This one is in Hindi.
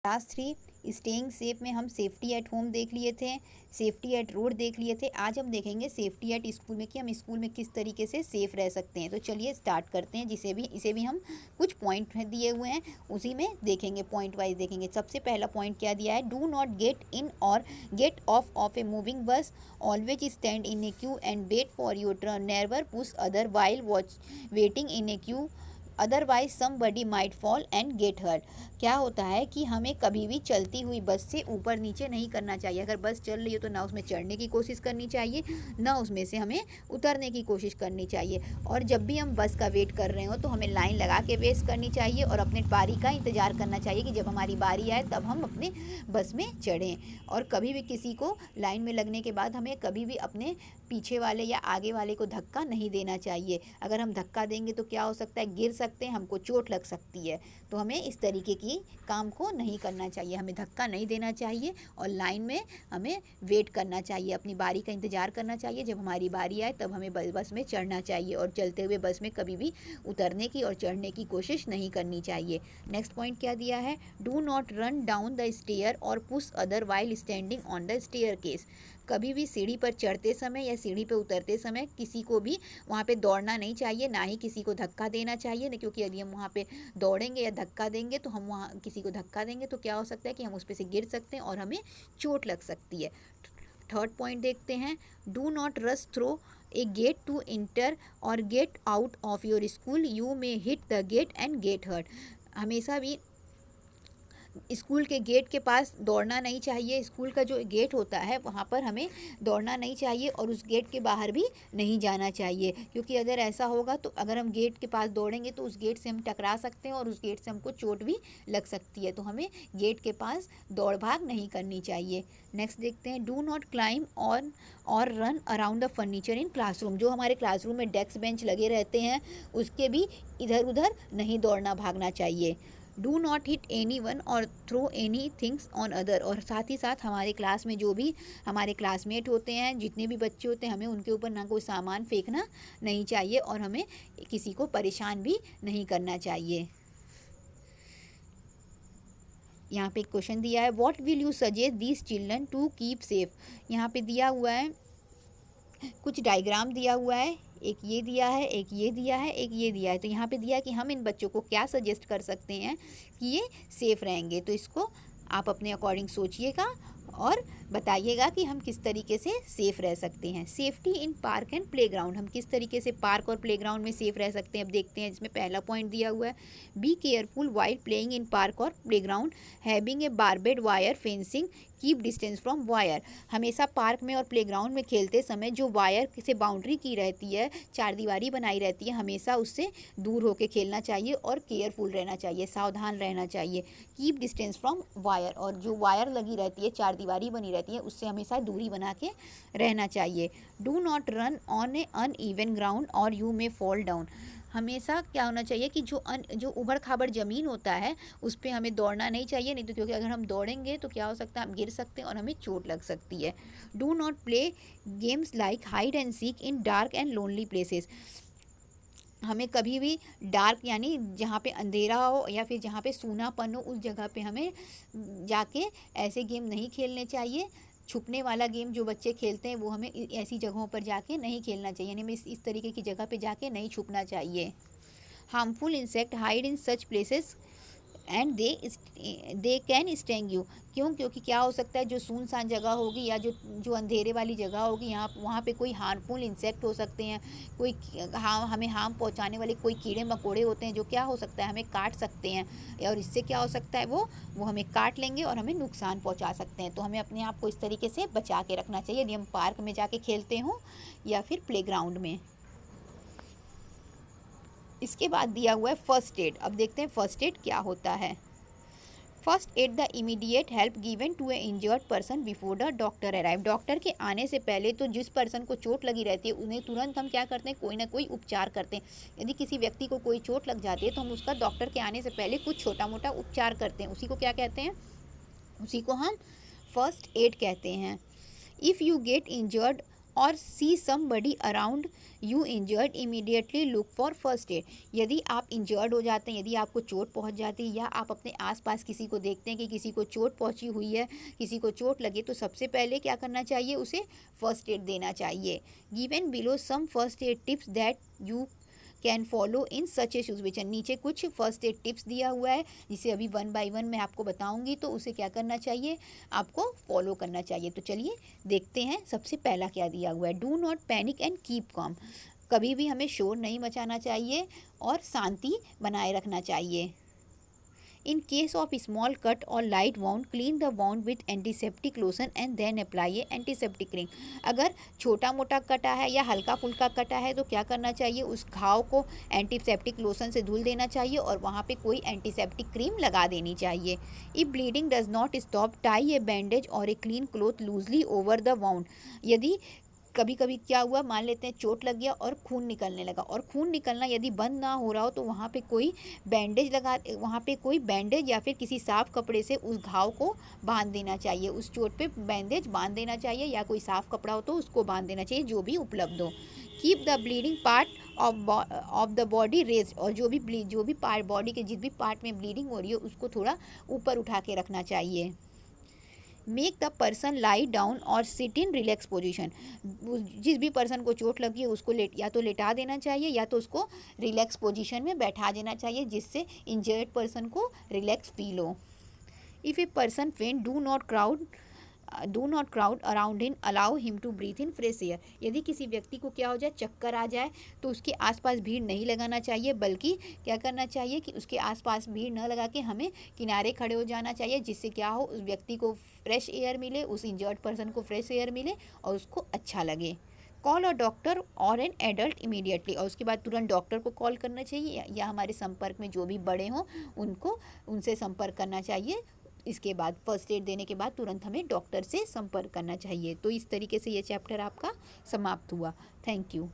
क्लास 3 स्टेइंग सेफ में हम सेफ्टी एट होम देख लिए थे, सेफ्टी एट रोड देख लिए थे। आज हम देखेंगे सेफ्टी एट स्कूल में कि हम स्कूल में किस तरीके से सेफ़ रह सकते हैं। तो चलिए स्टार्ट करते हैं। इसे भी हम कुछ पॉइंट दिए हुए हैं, उसी में देखेंगे, पॉइंट वाइज देखेंगे। सबसे पहला पॉइंट क्या दिया है, डू नॉट गेट इन और get off a moving bus, always stand in a queue and wait for your turn, never push other while waiting in a queue, otherwise somebody might fall and get hurt. क्या होता है कि हमें कभी भी चलती हुई बस से ऊपर नीचे नहीं करना चाहिए। अगर बस चल रही हो तो ना उसमें चढ़ने की कोशिश करनी चाहिए, ना उसमें से हमें उतरने की कोशिश करनी चाहिए। और जब भी हम बस का वेट कर रहे हो तो हमें लाइन लगा के वेट करनी चाहिए और अपने बारी का इंतज़ार करना चाहिए कि जब हमारी बारी आए तब हम अपने बस में चढ़ें। और कभी भी किसी को लाइन में लगने के बाद हमें कभी भी अपने पीछे वाले या आगे वाले को धक्का नहीं देना चाहिए। अगर हम धक्का देंगे तो क्या हो सकता है, गिर सकते हैं, हमको चोट लग सकती है। तो हमें इस तरीके की काम को नहीं करना चाहिए, हमें धक्का नहीं देना चाहिए और लाइन में हमें वेट करना चाहिए, अपनी बारी का इंतज़ार करना चाहिए। जब हमारी बारी आए तब हमें बस में चढ़ना चाहिए और चलते हुए बस में कभी भी उतरने की और चढ़ने की कोशिश नहीं करनी चाहिए। नेक्स्ट पॉइंट क्या दिया है, do not run down the stair और push other while standing on the staircase. कभी भी सीढ़ी पर चढ़ते समय या सीढ़ी पर उतरते समय किसी को भी वहाँ पे दौड़ना नहीं चाहिए, ना ही किसी को धक्का देना चाहिए। नहीं, क्योंकि यदि हम वहाँ पे दौड़ेंगे या धक्का देंगे तो हम वहाँ किसी को धक्का देंगे तो क्या हो सकता है कि हम उस पे से गिर सकते हैं और हमें चोट लग सकती है। थर्ड पॉइंट देखते हैं, do not rush throw a gate to enter or get out of your school, you may hit the gate and get hurt. हमेशा भी स्कूल के गेट के पास दौड़ना नहीं चाहिए। स्कूल का जो गेट होता है वहाँ पर हमें दौड़ना नहीं चाहिए और उस गेट के बाहर भी नहीं जाना चाहिए, क्योंकि अगर ऐसा होगा तो अगर हम गेट के पास दौड़ेंगे तो उस गेट से हम टकरा सकते हैं और उस गेट से हमको चोट भी लग सकती है। तो हमें गेट के पास दौड़ भाग नहीं करनी चाहिए। नेक्स्ट देखते हैं, डू नॉट क्लाइंब ऑन और run around the furniture in classroom. जो हमारे क्लासरूम में डेस्क बेंच लगे रहते हैं उसके भी इधर उधर नहीं दौड़ना भागना चाहिए। Do not hit any one or throw any things on other. और साथ ही साथ हमारे क्लास में जो भी हमारे क्लासमेट होते हैं, जितने भी बच्चे होते हैं, हमें उनके ऊपर ना कोई सामान फेंकना नहीं चाहिए और हमें किसी को परेशान भी नहीं करना चाहिए। यहाँ पे एक क्वेश्चन दिया है, what will you suggest these children to keep safe. यहाँ पे दिया हुआ है, कुछ डायग्राम दिया हुआ है, एक ये दिया है, एक ये दिया है, एक ये दिया है। तो यहाँ पे दिया है कि हम इन बच्चों को क्या सजेस्ट कर सकते हैं कि ये सेफ़ रहेंगे। तो इसको आप अपने अकॉर्डिंग सोचिएगा और बताइएगा कि हम किस तरीके से सेफ़ रह सकते हैं। Safety in park and playground, हम किस तरीके से पार्क और प्लेग्राउंड में सेफ़ रह सकते हैं। अब देखते हैं, इसमें पहला पॉइंट दिया हुआ है, be careful while playing in park or playground, having a barbed wire fencing, keep distance from wire. हमेशा पार्क में और प्लेग्राउंड में खेलते समय जो वायर से बाउंड्री की रहती है, चार दीवारी बनाई रहती है, हमेशा उससे दूर होकर खेलना चाहिए और केयरफुल रहना चाहिए, सावधान रहना चाहिए। कीप डिस्टेंस फ्रॉम वायर, और जो वायर लगी रहती है, चार दीवारी बनी रहती है, उससे हमेशा दूरी बना के रहना चाहिए। Do not run on A uneven ground और यू मे फॉल डाउन। हमेशा क्या होना चाहिए कि जो उबड़ खाबड़ ज़मीन होता है उस पर हमें दौड़ना नहीं चाहिए, नहीं तो क्योंकि अगर हम दौड़ेंगे तो क्या हो सकता है, हम गिर सकते हैं और हमें चोट लग सकती है। Do not play games like hide and seek in dark and lonely places. हमें कभी भी डार्क यानी जहाँ पे अंधेरा हो या फिर जहाँ पे सूनापन हो, उस जगह पे हमें जाके ऐसे गेम नहीं खेलने चाहिए। छुपने वाला गेम जो बच्चे खेलते हैं वो हमें ऐसी जगहों पर जाके नहीं खेलना चाहिए, यानी हमें इस तरीके की जगह पे जाके नहीं छुपना चाहिए। Harmful insect hide in such places and they can sting you. क्यों? क्योंकि क्या हो सकता है, जो सुनसान जगह होगी या जो अंधेरे वाली जगह होगी, यहाँ वहाँ पे कोई हार्मफुल इंसेक्ट हो सकते हैं, कोई हमें हार्म पहुँचाने वाले कोई कीड़े मकोड़े होते हैं जो क्या हो सकता है, हमें काट सकते हैं। और इससे क्या हो सकता है, वो हमें काट लेंगे और हमें नुकसान पहुँचा सकते हैं। तो हमें अपने आप को इस तरीके से बचा के रखना चाहिए यदि हम पार्क में जाके खेलते हों या फिर प्लेग्राउंड में। इसके बाद दिया हुआ है फर्स्ट एड। अब देखते हैं फर्स्ट एड क्या होता है। First aid the immediate help given to a injured person before the doctor arrive. Doctor के आने से पहले तो जिस पर्सन को चोट लगी रहती है उन्हें तुरंत हम क्या करते हैं, कोई ना कोई उपचार करते हैं। यदि किसी व्यक्ति को कोई चोट लग जाती है तो हम उसका डॉक्टर के आने से पहले कुछ छोटा मोटा उपचार करते हैं, उसी को क्या कहते हैं, उसी को हम फर्स्ट एड कहते हैं। इफ़ यू गेट इंजर्ड और सी somebody around you injured, immediately look for first aid. यदि आप इंजर्ड हो जाते हैं, यदि आपको चोट पहुंच जाती है या आप अपने आसपास किसी को देखते हैं कि किसी को चोट पहुंची हुई है, किसी को चोट लगे, तो सबसे पहले क्या करना चाहिए, उसे फर्स्ट एड देना चाहिए। Given below some first aid tips that you can follow in such a situation. नीचे कुछ फर्स्ट एड टिप्स दिया हुआ है जिसे अभी 1 बाय 1 मैं आपको बताऊंगी, तो उसे क्या करना चाहिए, आपको फॉलो करना चाहिए। तो चलिए देखते हैं सबसे पहला क्या दिया हुआ है। Do not panic and keep com. कभी भी हमें शोर नहीं मचाना चाहिए और शांति बनाए रखना चाहिए। In case of small cut or light wound, clean the wound with antiseptic lotion and then apply a antiseptic cream। अगर छोटा मोटा कटा है या हल्का फुल्का कटा है तो क्या करना चाहिए, उस घाव को एंटीसेप्टिक लोशन से धुल देना चाहिए और वहाँ पे कोई एंटीसेप्टिक क्रीम लगा देनी चाहिए। If bleeding does not stop, tie a bandage or a clean cloth loosely over the wound. यदि कभी कभी क्या हुआ, मान लेते हैं चोट लग गया और खून निकलने लगा, और खून निकलना यदि बंद ना हो रहा हो तो वहाँ पे कोई बैंडेज या फिर किसी साफ़ कपड़े से उस घाव को बांध देना चाहिए। उस चोट पे बैंडेज बांध देना चाहिए या कोई साफ़ कपड़ा हो तो उसको बांध देना चाहिए, जो भी उपलब्ध हो। Keep the bleeding part of the body raise. और जो भी पार्ट बॉडी के जिस भी पार्ट में ब्लीडिंग हो रही है उसको थोड़ा ऊपर उठा के रखना चाहिए। Make the person lie down और सिट इन रिलैक्स पोजिशन। जिस भी पर्सन को चोट लगी है उसको या तो लेटा देना चाहिए या तो उसको रिलैक्स पोजिशन में बैठा देना चाहिए, जिससे इंजर्ड पर्सन को रिलैक्स फील हो। If a person faint, do not crowd around him, allow him to breathe in fresh air. यदि किसी व्यक्ति को क्या हो जाए, चक्कर आ जाए, तो उसके आसपास भीड़ नहीं लगाना चाहिए, बल्कि क्या करना चाहिए कि उसके आसपास भीड़ न लगा के हमें किनारे खड़े हो जाना चाहिए, जिससे क्या हो, उस व्यक्ति को फ्रेश एयर मिले, उस इंजर्ड पर्सन को फ्रेश एयर मिले और उसको अच्छा लगे। कॉल अ डॉक्टर और एन एडल्ट इमीडिएटली। और उसके बाद तुरंत डॉक्टर को कॉल करना चाहिए या हमारे संपर्क में जो भी बड़े हों उनसे संपर्क करना चाहिए। इसके बाद फर्स्ट एड देने के बाद तुरंत हमें डॉक्टर से संपर्क करना चाहिए। तो इस तरीके से ये चैप्टर आपका समाप्त हुआ। Thank you.